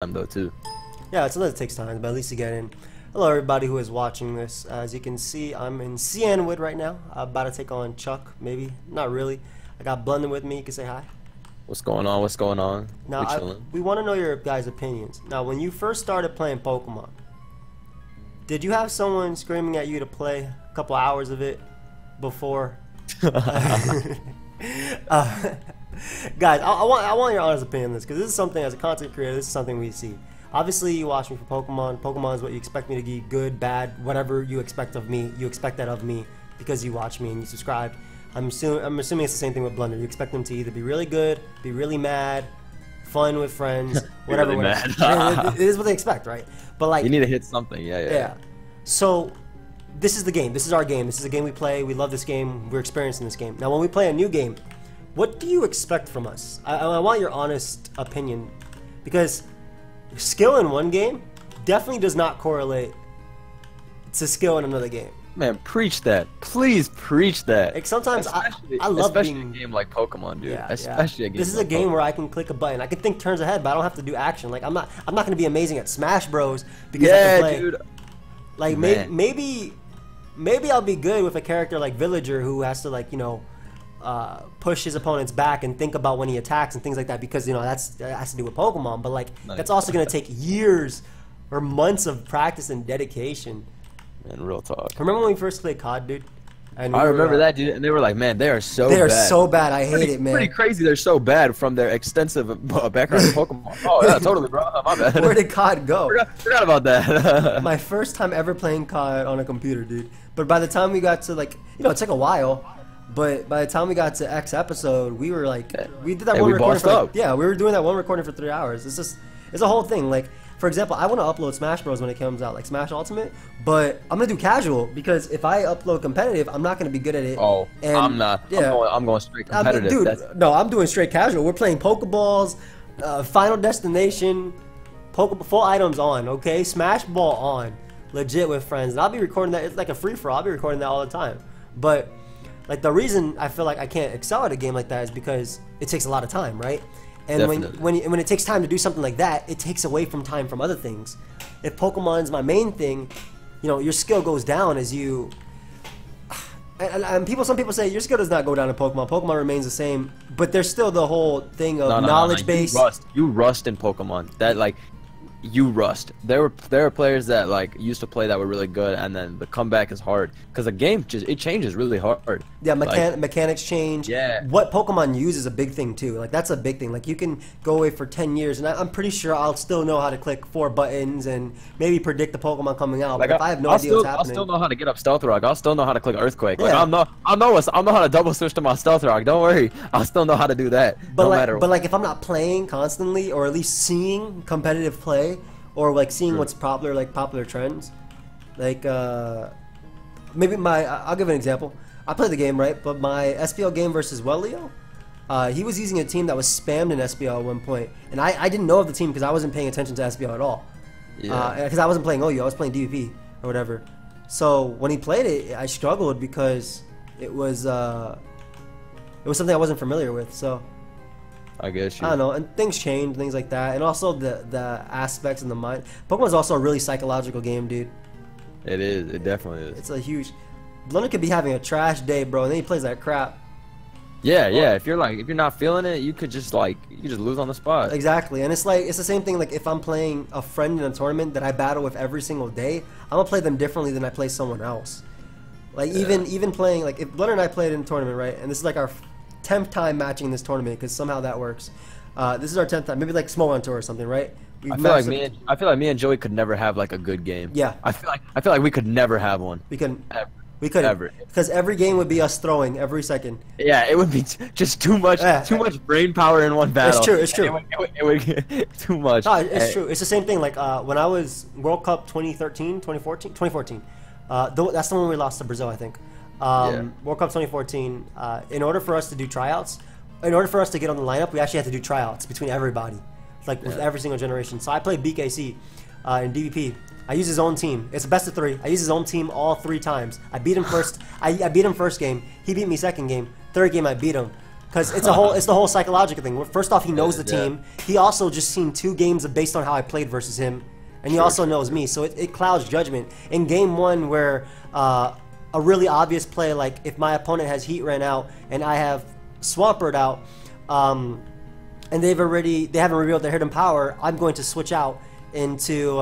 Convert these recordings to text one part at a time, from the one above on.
time though too. Yeah, it's something that takes time, but at least you get in. Hello everybody who is watching this. As you can see, I'm in Cianwood right now. I'm about to take on Chuck, maybe. Not really. I got Blunder with me. You can say hi. What's going on? What's going on? Now, we want to know your guys' opinions. Now, when you first started playing Pokemon, did you have someone screaming at you to play a couple hours of it before? Guys, I want your honest opinion on this, because this is something, as a content creator, this is something we see. Obviously, you watch me for Pokemon. Pokemon is what you expect me to be, good, bad, whatever you expect of me. You expect that of me because you watch me and you subscribe. I'm assuming it's the same thing with Blunder. You expect them to either be really good, be really mad, fun with friends, whatever. Really mad. It is what they expect, right? But like, you need to hit something. Yeah. So this is the game. This is our game. This is a game we play. We love this game. We're experiencing this game. Now, when we play a new game, what do you expect from us? I want your honest opinion, because skill in one game definitely does not correlate to skill in another game. Man, preach that. Please preach that. Like sometimes I love especially a game like Pokemon, dude. Especially a game. This is a game where I can click a button. I can think turns ahead, but I don't have to do action. Like I'm not gonna be amazing at Smash Bros. Because I can play. Dude. Like maybe I'll be good with a character like Villager, who has to, like, you know, push his opponent's back and think about when he attacks and things like that, because, you know, that has to do with Pokemon. But like that's also gonna take years or months of practice and dedication. And real talk. Remember when we first played COD, dude? And I remember that, dude. And they were like, man, they are so bad. They are so bad. I hate it, man. Pretty crazy. They're so bad from their extensive background in Pokemon. Oh, yeah, totally, bro. My bad. Where did COD go? Forgot about that. My first time ever playing COD on a computer, dude. But by the time we got to, like, you know, it took a while. But by the time we got to X episode, we were like, we did that one recording for, like, yeah, we were doing that one recording for 3 hours. It's a whole thing. Like, for example, I want to upload Smash Bros. When it comes out, like Smash Ultimate, but I'm going to do casual, because if I upload competitive, I'm not going to be good at it. Oh, and, I'm not. Yeah. I'm going straight competitive. Dude, no, I'm doing straight casual. We're playing Pokeballs, Final Destination, full items on, okay? Smash Ball on, legit with friends. And I'll be recording that. It's like a free-for-all. I'll be recording that all the time. But like, the reason I feel like I can't excel at a game like that is because it takes a lot of time, right? And when it takes time to do something like that, it takes away from time from other things. If Pokemon's my main thing, you know, your skill goes down as you. And some people say your skill does not go down in Pokemon. Pokemon remains the same, but there's still the whole thing of knowledge base. You rust in Pokemon. That, like, you rust. There are players that, like, used to play that were really good, and then the comeback is hard because the game it changes really hard. Yeah, mechanics change. Yeah. What Pokemon use is a big thing too. Like, that's a big thing. Like, you can go away for 10 years, and I'm pretty sure I'll still know how to click 4 buttons and maybe predict the Pokemon coming out. Like, but if I have no idea what's happening, I'll still know how to get up Stealth Rock. I'll still know how to click Earthquake. Like, I'll know how to double switch to my Stealth Rock. Don't worry, I'll still know how to do that. But like if I'm not playing constantly, or at least seeing competitive play, or like seeing what's popular, like popular trends, like maybe I'll give an example. I played the game, right, but my SPL game versus Welio, he was using a team that was spammed in SPL at one point, and I didn't know of the team because I wasn't paying attention to SPL at all. Yeah. Because I wasn't playing OYO, I was playing DVP or whatever. So when he played it, I struggled because it was something I wasn't familiar with. So I guess I don't know, and things change, things like that, and also the aspects in the mind. Pokemon's also a really psychological game, dude. It is. It definitely is. It's a huge. Blunder could be having a trash day, bro, and then he plays that crap. Yeah. If you're not feeling it, you could just lose on the spot. Exactly, and it's the same thing. Like, if I'm playing a friend in a tournament that I battle with every single day, I'm gonna play them differently than I play someone else. Like, even playing, like, if Blunder and I played in a tournament, right, and this is like our 10th time matching in this tournament, because somehow that works. This is our 10th time, maybe like Small on Tour or something, right? I feel like me and Joey could never have like a good game. Yeah. I feel like we could never have one. We couldn't, because every game would be us throwing every second. Yeah, it would be just too much brain power in one battle. It's true. It would get too much. No, it's true. It's the same thing. Like, when I was World Cup 2014. That's the one we lost to Brazil, I think. World Cup 2014, in order for us to do tryouts, in order for us to get on the lineup, we actually had to do tryouts between everybody, like with every single generation. So I played BKC in DVP. I used his own team. It's a best of 3. I used his own team all 3 times. I beat him first. I beat him first game. He beat me second game. Third game I beat him. Because it's the whole psychological thing. First off, he knows the team. He also just seen 2 games based on how I played versus him, and he also knows me. So it clouds judgment. In game 1, where a really obvious play, like if my opponent has Heat Ran out and I have Swampert out, and they haven't revealed their hidden power, I'm going to switch out into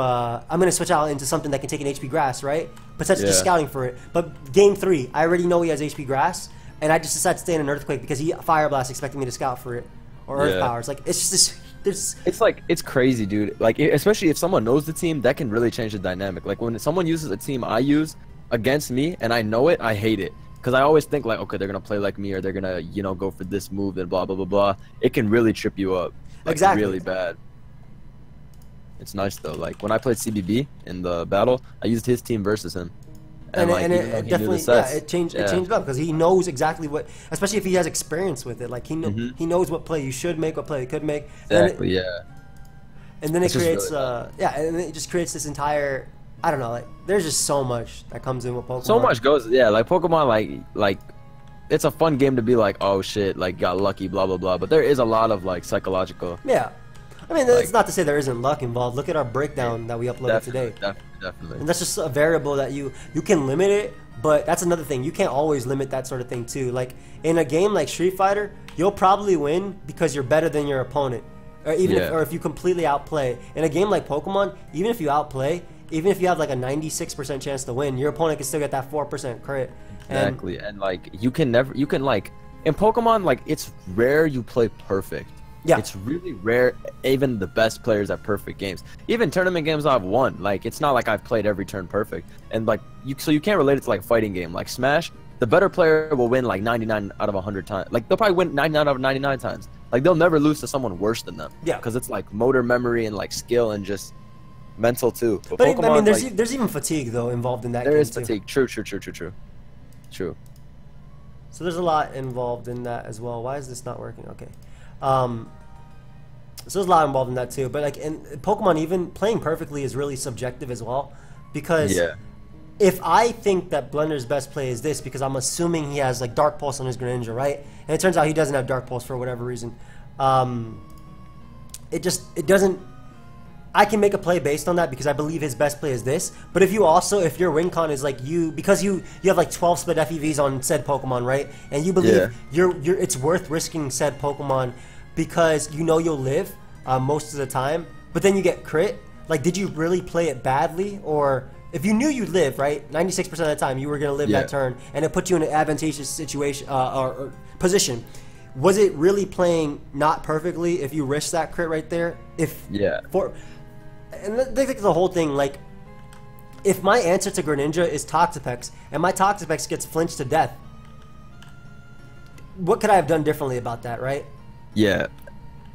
something that can take an HP grass, right? Potentially just scouting for it. But game 3, I already know he has HP grass, and I just decide to stay in an Earthquake because he Fire Blast expecting me to scout for it, or Earth Powers. Like it's just it's crazy, dude. Like especially if someone knows the team, that can really change the dynamic. Like when someone uses a team I use against me and I know it, I hate it. Because I always think like, okay, they're gonna play like me, or they're gonna, you know, go for this move and blah blah blah blah. It can really trip you up, like, really bad. It's nice though. Like when I played CBB in the battle, I used his team versus him, and it definitely it changed it up because he knows exactly what, especially if he has experience with it. Like he knows what play you should make, what play you could make. Exactly. And then it creates and it just creates this entire. I don't know, like there's just so much that comes in with Pokemon. So much goes, like Pokemon, like it's a fun game to be like, oh shit, like got lucky, blah blah blah. But there is a lot of like psychological. Yeah, I mean, it's not to say there isn't luck involved. Look at our breakdown that we uploaded today. Definitely. And that's just a variable that you can limit it, but that's another thing. You can't always limit that sort of thing too. Like in a game like Street Fighter, you'll probably win because you're better than your opponent, or even if you completely outplay. In a game like Pokemon, even if you outplay. Even if you have like a 96% chance to win, your opponent can still get that 4% crit. Exactly, and like you can like in Pokemon, like it's rare you play perfect. Yeah, it's really rare. Even the best players at perfect games. Even tournament games I've won, like it's not like I've played every turn perfect. And like so you can't relate it to like a fighting game. Like Smash, the better player will win like 99 out of 100 times. Like they'll probably win 99 out of 99 times. Like they'll never lose to someone worse than them. Yeah, because it's like motor memory and like skill and just. Mental too. But Pokemon, I mean, there's even fatigue though involved in that. There is fatigue. True. So there's a lot involved in that as well. Why is this not working? Okay. So there's a lot involved in that too. But like in Pokemon, even playing perfectly is really subjective as well, because if I think that Blunder's best play is this, because I'm assuming he has like Dark Pulse on his Greninja, right? And it turns out he doesn't have Dark Pulse for whatever reason. It doesn't. I can make a play based on that because I believe his best play is this. But if your win con is like because you have like 12 split FEVs on said Pokemon, right? And you believe it's worth risking said Pokemon because you know you'll live most of the time, but then you get crit. Like, did you really play it badly? Or if you knew you'd live, right? 96% of the time you were gonna live that turn, and it put you in an advantageous situation or position. Was it really playing not perfectly if you risked that crit right there? And that's the whole thing. Like, if my answer to Greninja is Toxapex, and my Toxapex gets flinched to death, what could I have done differently about that, right? Yeah,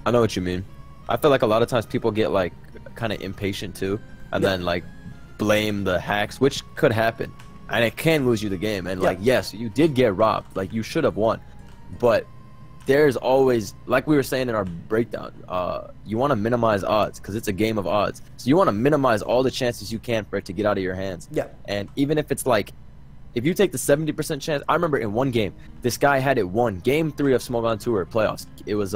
I know what you mean. I feel like a lot of times people get like kind of impatient too, and then like blame the hacks, which could happen, and it can lose you the game. And like, yes, you did get robbed. Like, you should have won, but there's always, like we were saying in our breakdown, you want to minimize odds because it's a game of odds. So you want to minimize all the chances you can for it to get out of your hands. Yeah. And even if it's like, if you take the 70% chance, I remember in one game, this guy had it won. Game 3 of Smogon Tour playoffs. It was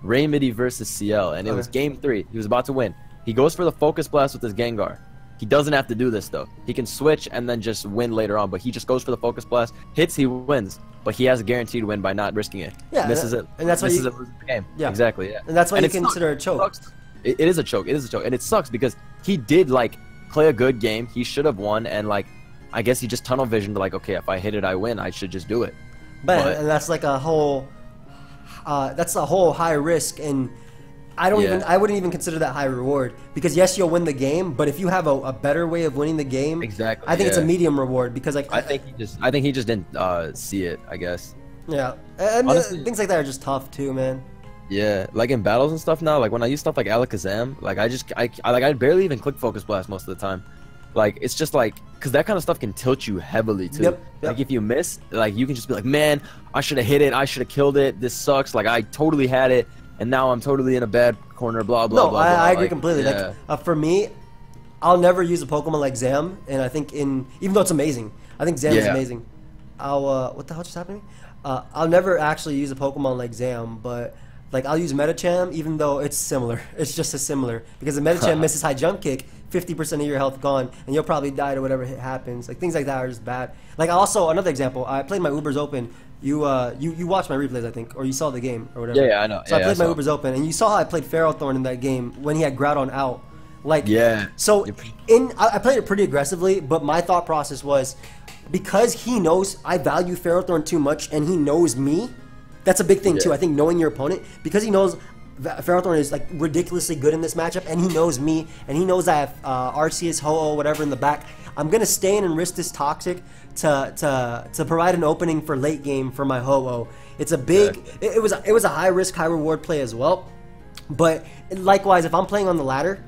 Raymedy versus CL, and it was game 3. He was about to win. He goes for the Focus Blast with his Gengar. He doesn't have to do this though. He can switch and then just win later on, but he just goes for the Focus Blast, hits, he wins. But he has a guaranteed win by not risking it. Yeah, this is it. And that's why this is the game. Yeah, exactly. Yeah, and that's why you consider it a choke. It is a choke. It is a choke, and it sucks because he did like play a good game. He should have won, and like I guess he just tunnel visioned like, okay, if I hit it, I win. I should just do it. But and that's like a whole. That's a whole high risk, and I wouldn't even consider that high reward because yes, you'll win the game, but if you have a better way of winning the game, exactly, I think it's a medium reward because like I think he just didn't see it, I guess. Yeah, and honestly, things like that are just tough too, man. Yeah, like in battles and stuff now, like when I use stuff like Alakazam, like I barely even click Focus Blast most of the time. Like it's just like, cause that kind of stuff can tilt you heavily too. Yep. Like if you miss, like you can just be like, man, I should have hit it, I should have killed it. This sucks. Like I totally had it. And now I'm totally in a bad corner, blah, blah, blah. I agree completely. Yeah. Like, for me, I'll never use a Pokemon like Zam. And I think even though it's amazing, I think Zam is amazing. What the hell just happened to me? I'll never actually use a Pokemon like Zam, but like I'll use Medicham, even though it's similar. It's just as similar because the Medicham misses high jump kick, 50% of your health gone, and you'll probably die to whatever hit happens. Like things like that are just bad. Like also another example, I played my Ubers Open. You watched my replays, I think, or you saw the game or whatever. Yeah, I know. So I played my Ubers Open, and you saw how I played Ferrothorn in that game when he had Groudon out. Like So I played it pretty aggressively, but my thought process was because he knows I value Ferrothorn too much, and he knows me. That's a big thing too. I think knowing your opponent, because he knows Ferrothorn is like ridiculously good in this matchup, and he knows me, and he knows I have Arceus, Ho-Oh, whatever in the back. I'm gonna stay in and risk this Toxic to provide an opening for late game for my Ho-Oh. It's a big. It was a high risk, high reward play as well. But likewise, if I'm playing on the ladder,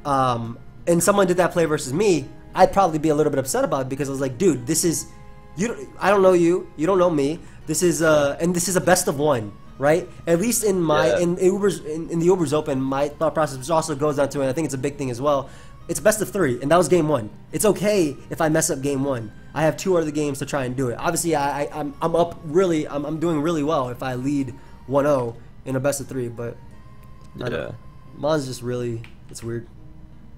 and someone did that play versus me, I'd probably be a little bit upset about it because I was like, dude, this is you. I don't know you. You don't know me. This is and this is a best of one, right? At least in my in the Ubers Open, my thought process which also goes down to, and I think it's a big thing as well. It's best of 3, and that was game 1. It's okay if I mess up game 1. I have 2 other games to try and do it. Obviously, I'm up really. I'm doing really well if I lead 1-0 in a best of 3, but Mon's just really, it's weird.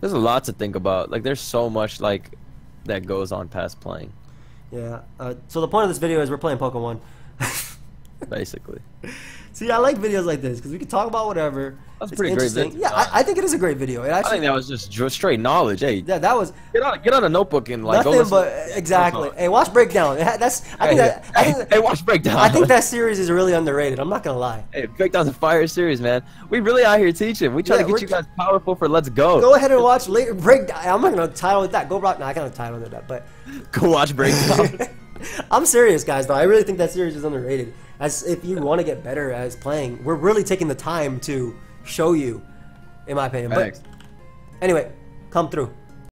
There's a lot to think about. Like there's so much like that goes on past playing. Yeah. So the point of this video is we're playing Pokemon. Basically. See, I like videos like this because we can talk about whatever. That's a pretty great video. Yeah, I think it is a great video. It actually, I think that was just straight knowledge. Hey, yeah, that was get on a notebook and like nothing go but exactly. Hey, watch Breakdown. Hey, watch Breakdown. I think that series is really underrated. I'm not gonna lie. Hey, Breakdown's a fire series, man. We really out here teaching. We try to get you guys powerful for Let's Go. Go ahead and watch later Breakdown. I'm not gonna title it that. Go Brock. No, I can't title it that. But go watch Breakdown. I'm serious, guys. Though I really think that series is underrated. As if you want to get better as playing, we're really taking the time to show you, in my opinion. But anyway, come through.